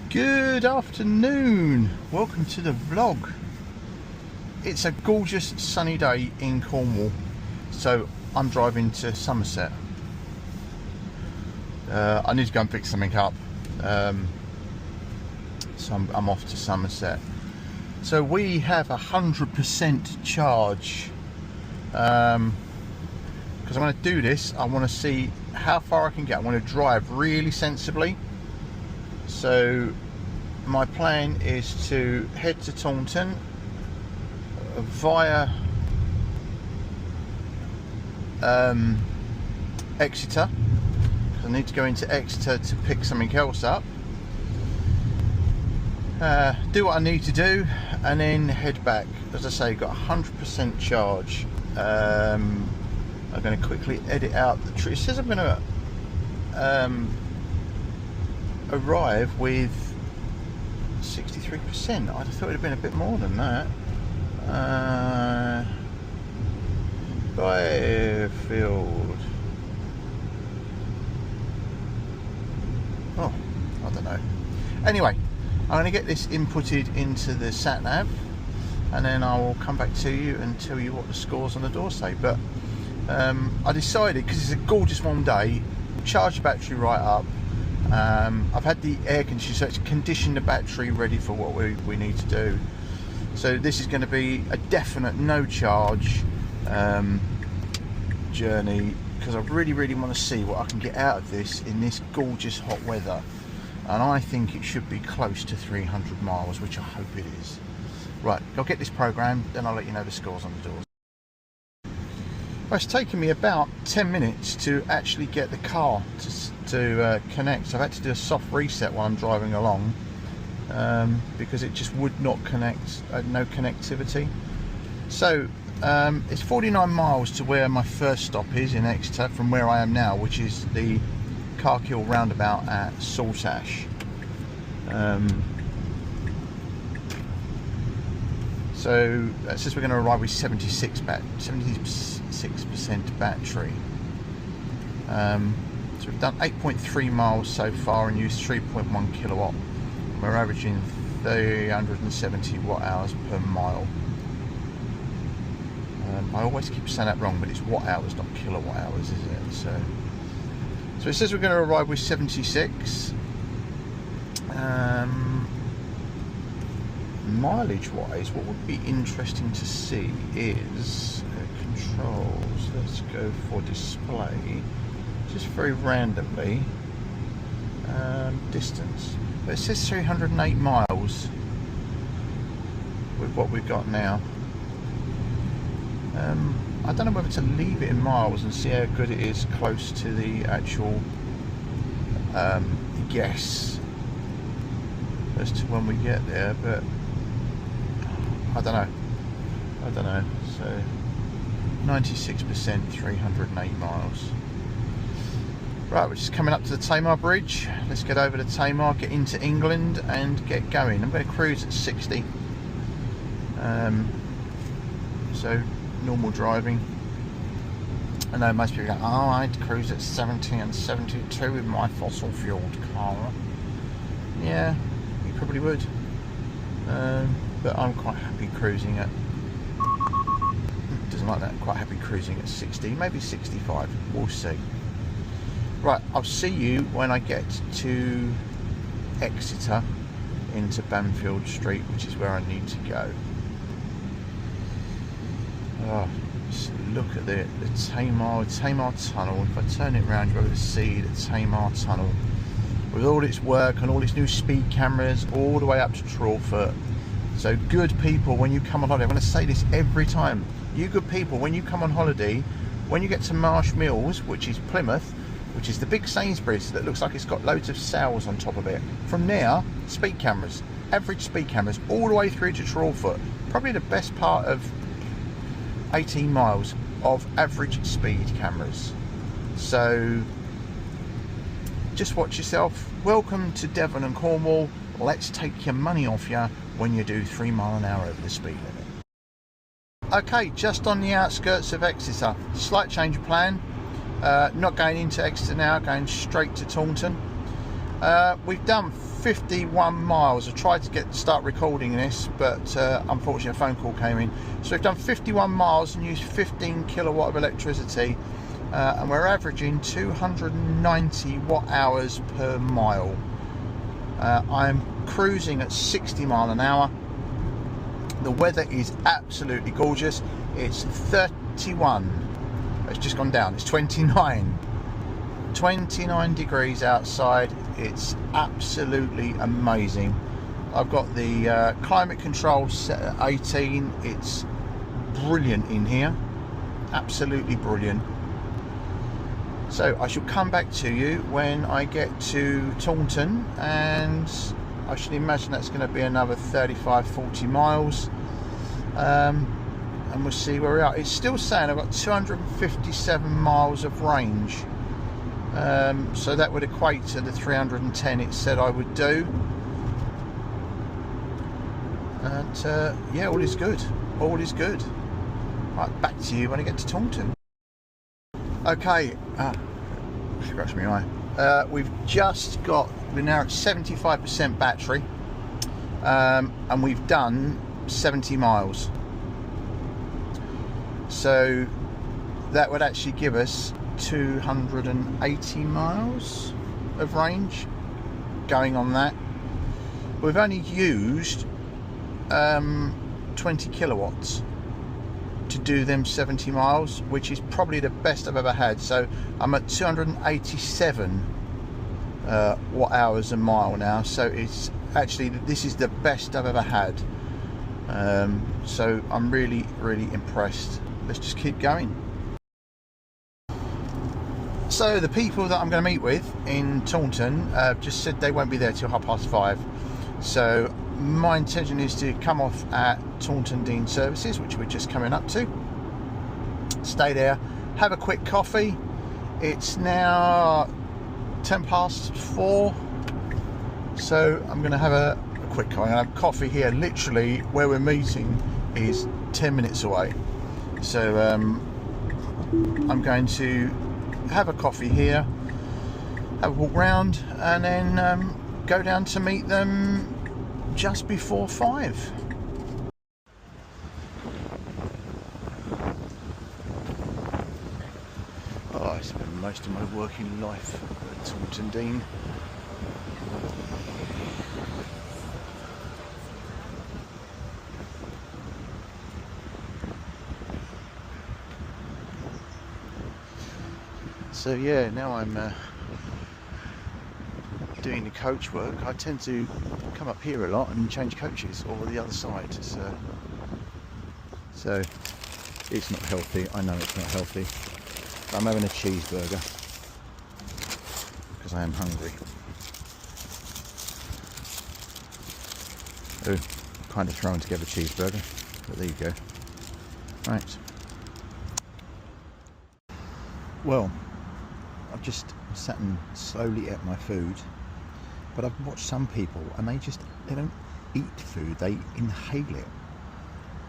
Good afternoon, welcome to the vlog. It's a gorgeous sunny day in Cornwall, so I'm driving to Somerset. I need to go and pick something up, so I'm off to Somerset. So we have 100% charge, because I'm going to do this. I want to see how far I can get. I want to drive really sensibly. So my plan is to head to Taunton via Exeter, because I need to go into Exeter to pick something else up, do what I need to do, and then head back. As I say, got 100% charge. I'm going to quickly edit out the tree. It says I'm going to arrive with 63%. I'd have thought it'd have been a bit more than that. Byfield. Oh, I don't know. Anyway, I'm going to get this inputted into the sat nav, and then I will come back to you and tell you what the scores on the door say. But I decided, because it's a gorgeous warm day, charge the battery right up. I've had the air conditioner, so it's conditioned the battery ready for what we need to do. So this is going to be a definite no charge journey, because I really want to see what I can get out of this in this gorgeous hot weather, and I think it should be close to 300 miles, which I hope it is. Right, I'll get this programmed, then I'll let you know the scores on the doors. Well, it's taken me about 10 minutes to actually get the car to connect. So I've had to do a soft reset while I'm driving along, because it just would not connect, no connectivity. So it's 49 miles to where my first stop is in Exeter from where I am now, which is the Carkill roundabout at Saltash. So that says we're going to arrive with 76% battery. So we've done 8.3 miles so far and used 3.1 kilowatt. We're averaging 370 watt hours per mile. I always keep saying that wrong, but it's watt hours, not kilowatt hours, is it? So it says we're going to arrive with 76. Mileage wise, what would be interesting to see is controls. Let's go for display, just very randomly. Distance, but it says 308 miles with what we've got now. I don't know whether to leave it in miles and see how good it is close to the actual guess as to when we get there, but I don't know. So 96%, 308 miles. Right, we're just coming up to the Tamar Bridge. Let's get over to Tamar, get into England and get going. I'm going to cruise at 60. So normal driving. I know most people go, oh, I'd cruise at 70 and 72 with my fossil fueled car. Yeah, you probably would. But I'm quite happy cruising at, doesn't like that, quite happy cruising at 60, maybe 65, we'll see. Right, I'll see you when I get to Exeter into Banfield Street, which is where I need to go. Oh, just look at the Tamar Tunnel. If I turn it around, you'll be able to see the Tamar Tunnel with all its work and all its new speed cameras all the way up to Trawford. So good people, when you come on holiday, I'm going to say this every time, you good people, when you come on holiday, when you get to Marsh Mills, which is Plymouth, which is the big Sainsbury's that looks like it's got loads of sails on top of it, from there, speed cameras, average speed cameras, all the way through to Trawford. Probably the best part of 18 miles of average speed cameras. So just watch yourself. Welcome to Devon and Cornwall. Let's take your money off you when you do 3 miles an hour over the speed limit. Okay, just on the outskirts of Exeter. Slight change of plan. Not going into Exeter now, going straight to Taunton. We've done 51 miles. I tried to start recording this, but unfortunately a phone call came in. So we've done 51 miles and used 15 kilowatt of electricity, and we're averaging 290 watt hours per mile. I'm cruising at 60 mile an hour. The weather is absolutely gorgeous. It's 31. It's just gone down. It's 29 degrees outside. It's absolutely amazing. I've got the climate control set at 18. It's brilliant in here, absolutely brilliant. So I shall come back to you when I get to Taunton, and I should imagine that's going to be another 35-40 miles, and we'll see where we are. It's still saying I've got 257 miles of range, so that would equate to the 310 it said I would do. And yeah, all is good, all is good. Right, back to you when I get to Taunton. Okay, scratch my eye. We're now at 75% battery, and we've done 70 miles. So that would actually give us 280 miles of range going on that. We've only used 20 kilowatts to do them 70 miles, which is probably the best I've ever had. So I'm at 287 watt hours a mile now, so it's actually, this is the best I've ever had. So I'm really impressed. Let's just keep going. So the people that I'm going to meet with in Taunton just said they won't be there till 5:30. So my intention is to come off at Taunton Dean Services, which we're just coming up to. Stay there, have a quick coffee. It's now 4:10, so I'm going to have a quick coffee. I have coffee here. Literally, where we're meeting is 10 minutes away. So I'm going to have a coffee here, have a walk round, and then go down to meet them just before 5. Oh, I spent most of my working life at Taunton Dean. So yeah, now I'm doing the coach work. I tend to come up here a lot and change coaches, or the other side. So it's not healthy. I know it's not healthy. I'm having a cheeseburger because I am hungry. Oh, kind of throwing together cheeseburger, but there you go. Right. Well, I've just sat and slowly ate my food, but I've watched some people and they don't eat food, they inhale it.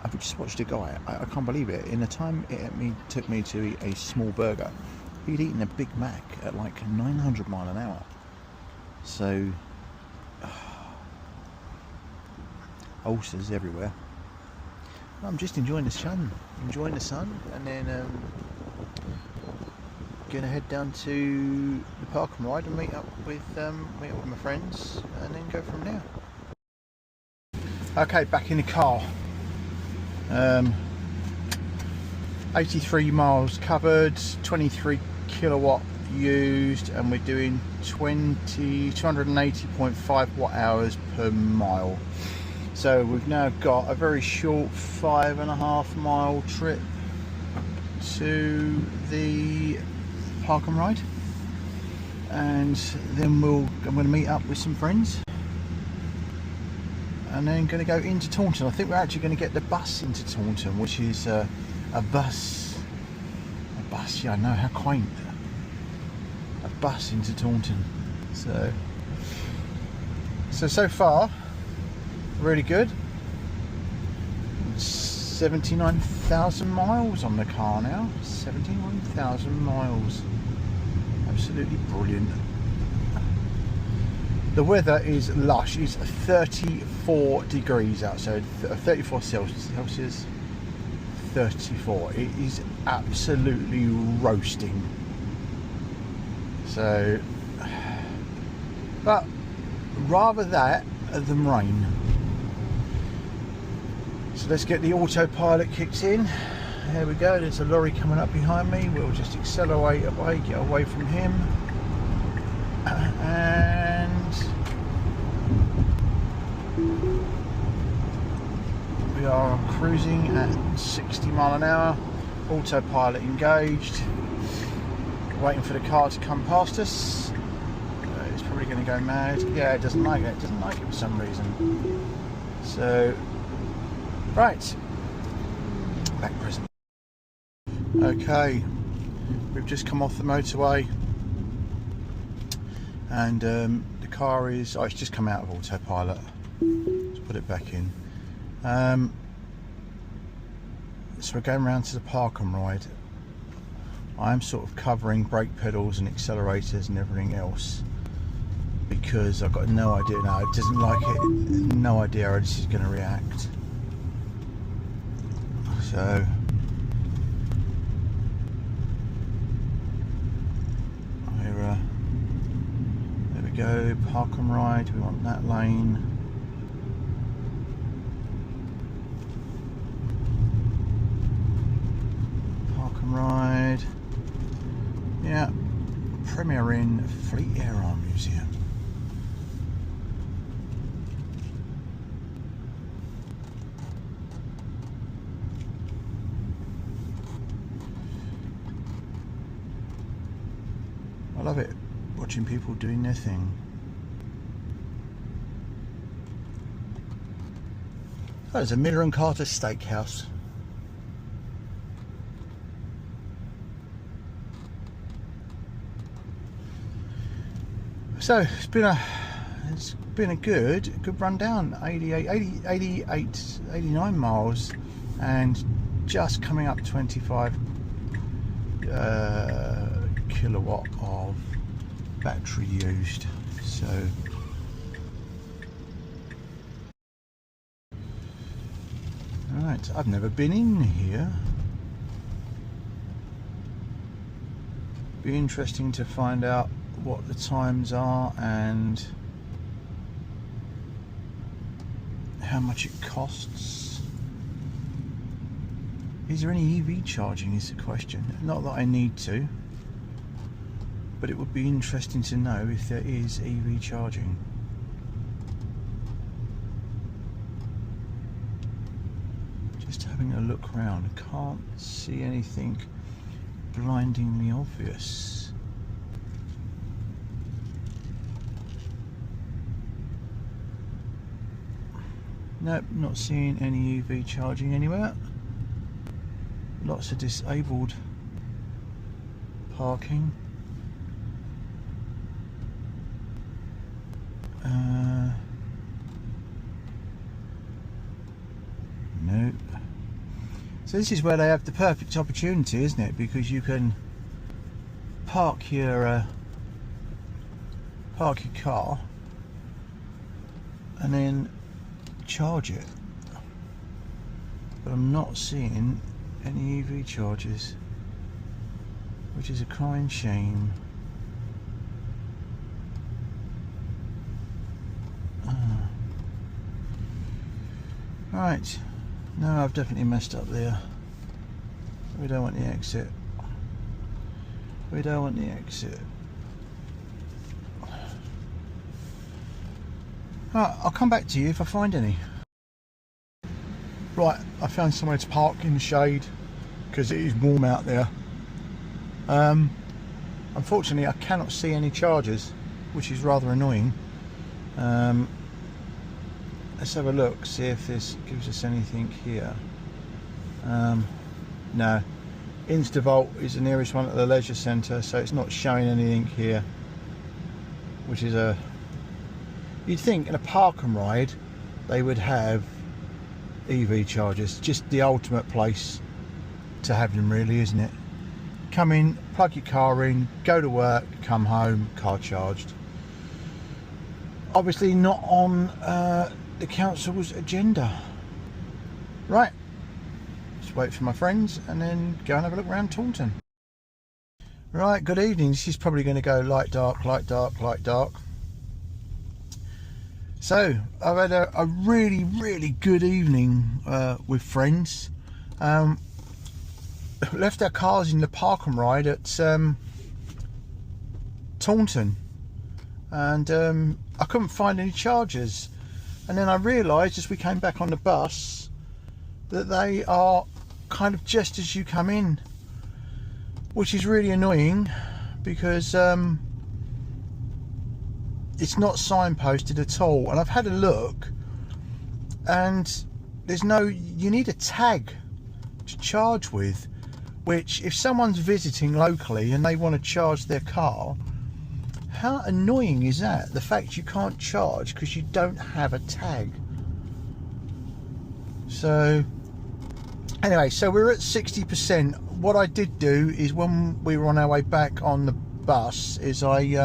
I've just watched a guy, I can't believe it, in the time it took me to eat a small burger, he'd eaten a Big Mac at like 900 mile an hour. So ulcers everywhere. I'm just enjoying the sun, and then going to head down to the park and ride and meet up with my friends, and then go from there. Okay, back in the car. 83 miles covered, 23 kilowatt used, and we're doing 280.5 watt hours per mile. So we've now got a very short 5.5 mile trip to the park and ride, and then I'm going to meet up with some friends, and then going to go into Taunton. I think we're actually going to get the bus into Taunton, which is a bus, yeah, I know, how quaint, a bus into Taunton. So far really good. 79,000 miles on the car now. 79,000 miles. Absolutely brilliant. The weather is lush. It's 34 degrees outside. 34 Celsius. 34. It is absolutely roasting. So, but rather that than rain. So let's get the autopilot kicked in. There we go. There's a lorry coming up behind me. We'll just accelerate away, get away from him, and we are cruising at 60 mile an hour. Autopilot engaged. Waiting for the car to come past us. It's probably going to go mad. Yeah, it doesn't like it. It doesn't like it for some reason. So, right. Back present. Okay. We've just come off the motorway. And the car is... Oh, it's just come out of autopilot. Let's put it back in. So we're going round to the park and ride. I'm sort of covering brake pedals and accelerators and everything else because I've got no idea. No, it doesn't like it. No idea how this is going to react. So there we go. Park and ride. We want that lane. Park and ride. Yeah, Premier Inn Fleet Air Arm Museum. I love it, watching people doing their thing. Oh, there's a Miller and Carter Steakhouse. So it's been a good rundown. 89 miles, and just coming up 25 kilowatt of battery used. So right, I've never been in here. Be interesting to find out what the times are and how much it costs. Is there any EV charging is the question. Not that I need to, but it would be interesting to know if there is EV charging. Just having a look around, I can't see anything blindingly obvious. Nope, not seeing any EV charging anywhere. Lots of disabled parking. Nope. So this is where they have the perfect opportunity, isn't it? Because you can park your car and then charge it, but I'm not seeing any EV chargers, which is a crying shame. Right, no, I've definitely messed up there. We don't want the exit. We don't want the exit. Right, I'll come back to you if I find any. Right, I found somewhere to park in the shade because it is warm out there. Unfortunately, I cannot see any chargers, which is rather annoying. Let's have a look, see if this gives us anything here. No, Instavolt is the nearest one at the leisure centre, so it's not showing anything here, which is a... You'd think in a park and ride they would have EV chargers. Just the ultimate place to have them, really, isn't it? Come in, plug your car in, go to work, come home, car charged. Obviously not on the council's agenda. Right, just wait for my friends and then go and have a look around Taunton. Right, good evening. This is probably going to go light, dark, light, dark, light, dark. So, I've had a really, really good evening with friends. Left our cars in the park and ride at Taunton, and I couldn't find any chargers, and then I realised as we came back on the bus that they are kind of just as you come in, which is really annoying because it's not signposted at all. And I've had a look and there's no, you need a tag to charge with, which if someone's visiting locally and they want to charge their car, how annoying is that? The fact you can't charge because you don't have a tag. So anyway, so we're at 60%. What I did do is when we were on our way back on the bus is I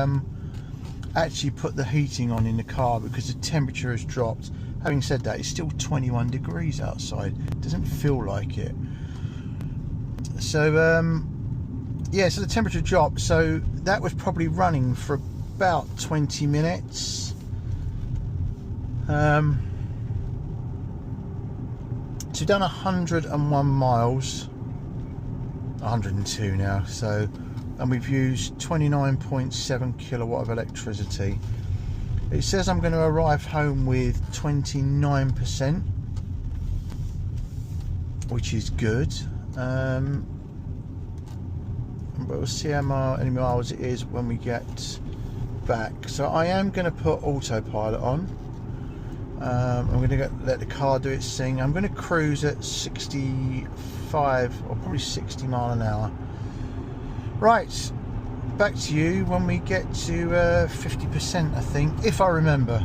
actually put the heating on in the car because the temperature has dropped. Having said that, it's still 21 degrees outside. It doesn't feel like it. So yeah, so the temperature dropped, so that was probably running for about 20 minutes. So we've done 101 miles, 102 now, so, and we've used 29.7 kilowatt of electricity. It says I'm going to arrive home with 29%, which is good. But we'll see how many miles it is when we get back. So I am going to put autopilot on. I'm going to let the car do its thing. I'm going to cruise at 65 or probably 60 mile an hour. Right, back to you when we get to 50%, I think, if I remember.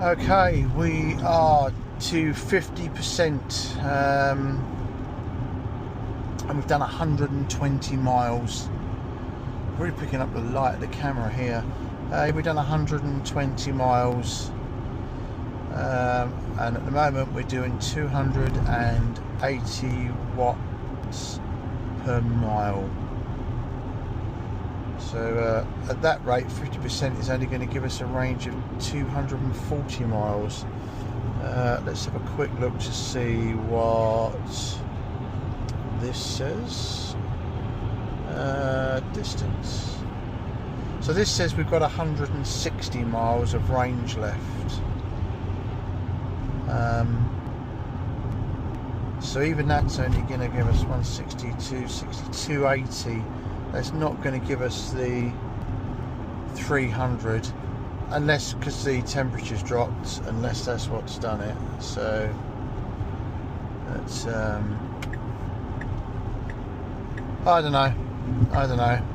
Okay, we are to 50%, and we've done 120 miles. Really picking up the light of the camera here. We've done 120 miles, and at the moment we're doing 280 watts per mile. So at that rate, 50% is only going to give us a range of 240 miles. Let's have a quick look to see what this says. Distance. So this says we've got 160 miles of range left. So even that's only going to give us 162, 280. That's not going to give us the 300, unless, because the temperature's dropped, unless that's what's done it. So that's I don't know.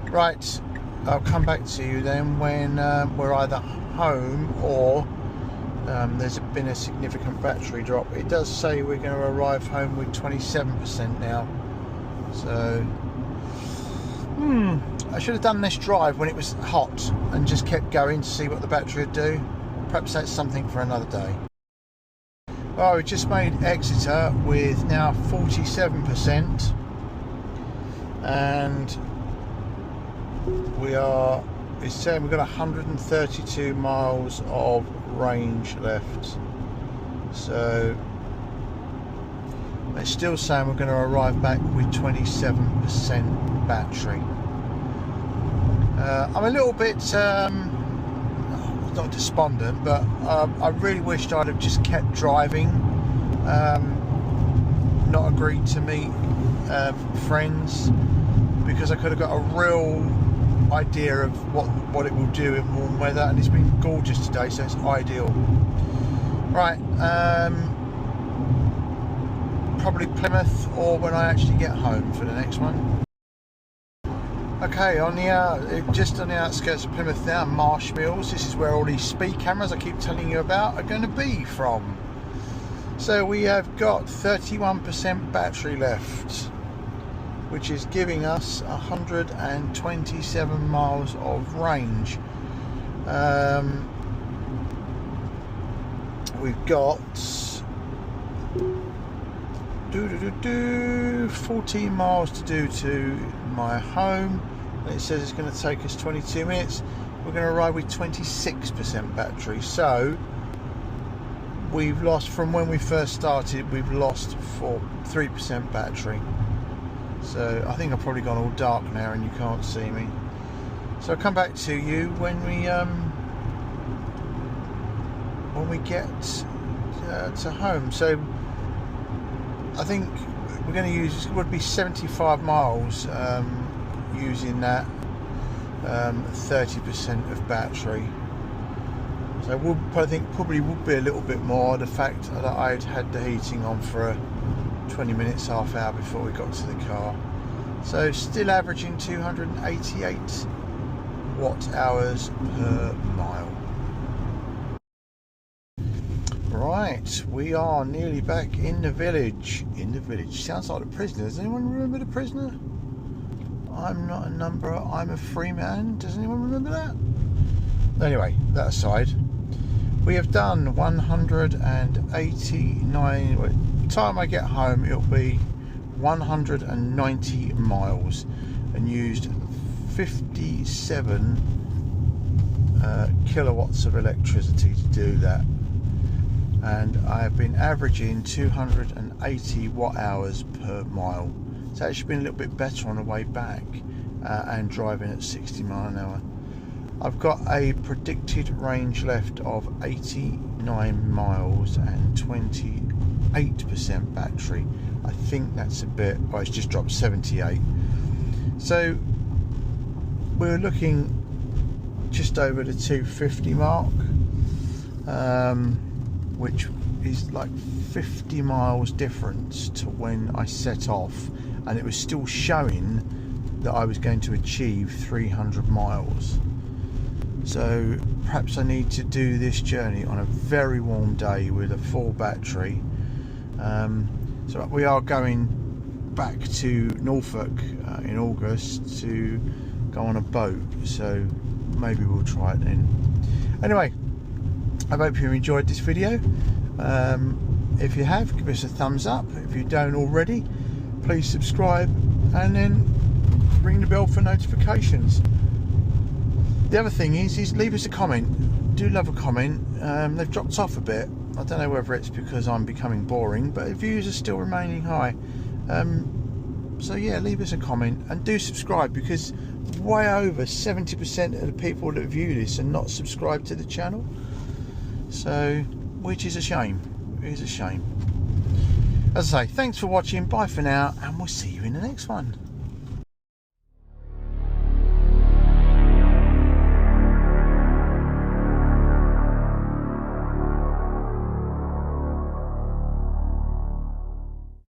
Right, I'll come back to you then when we're either home or there's been a significant battery drop. It does say we're going to arrive home with 27% now. So I should have done this drive when it was hot and just kept going to see what the battery would do. Perhaps that's something for another day. Well, we just made Exeter with now 47%, and it's saying we've got 132 miles of range left. So it's still saying we're going to arrive back with 27% battery. I'm a little bit not despondent, but I really wished I'd have just kept driving, not agreed to meet friends, because I could have got a real idea of what it will do in warm weather, and it's been gorgeous today, so it's ideal. Right, probably Plymouth, or when I actually get home for the next one. Okay, on the just on the outskirts of Plymouth now, Marsh Mills. This is where all these speed cameras I keep telling you about are going to be from. So we have got 31% battery left, which is giving us 127 miles of range. We've got 14 miles to do to my home, and it says it's going to take us 22 minutes. We're going to arrive with 26% battery, so we've lost, from when we first started, we've lost 3% battery. So I think I've probably gone all dark now and you can't see me, so I'll come back to you when we get to home. So I think we're going to use, it would be 75 miles using that 30% of battery. So I think probably would be a little bit more, the fact that I'd had the heating on for 20 minutes, half hour before we got to the car. So still averaging 288 watt hours per mile. Right, we are nearly back in the village. Sounds like the prisoner. Does anyone remember the prisoner? I'm not a number, I'm a free man. Does anyone remember that? Anyway, that aside, we have done 189. By the time I get home, it'll be 190 miles, and used 57 kilowatts of electricity to do that. And I have been averaging 280 watt hours per mile. It's actually been a little bit better on the way back, and driving at 60 miles an hour. I've got a predicted range left of 89 miles and 28% battery. I think that's a bit, well, it's just dropped 78. So we're looking just over the 250 mark, which is like 50 miles difference to when I set off, and it was still showing that I was going to achieve 300 miles. So perhaps I need to do this journey on a very warm day with a full battery. So we are going back to Norfolk in August to go on a boat, so maybe we'll try it then. Anyway, I hope you enjoyed this video. If you have, give us a thumbs up. If you don't already, please subscribe and then ring the bell for notifications. The other thing is leave us a comment. Do love a comment. They've dropped off a bit. I don't know whether it's because I'm becoming boring, but the views are still remaining high. So yeah, leave us a comment and do subscribe, because way over 70% of the people that view this are not subscribed to the channel. So, which is a shame. It is a shame. As I say, thanks for watching. Bye for now, and we'll see you in the next one.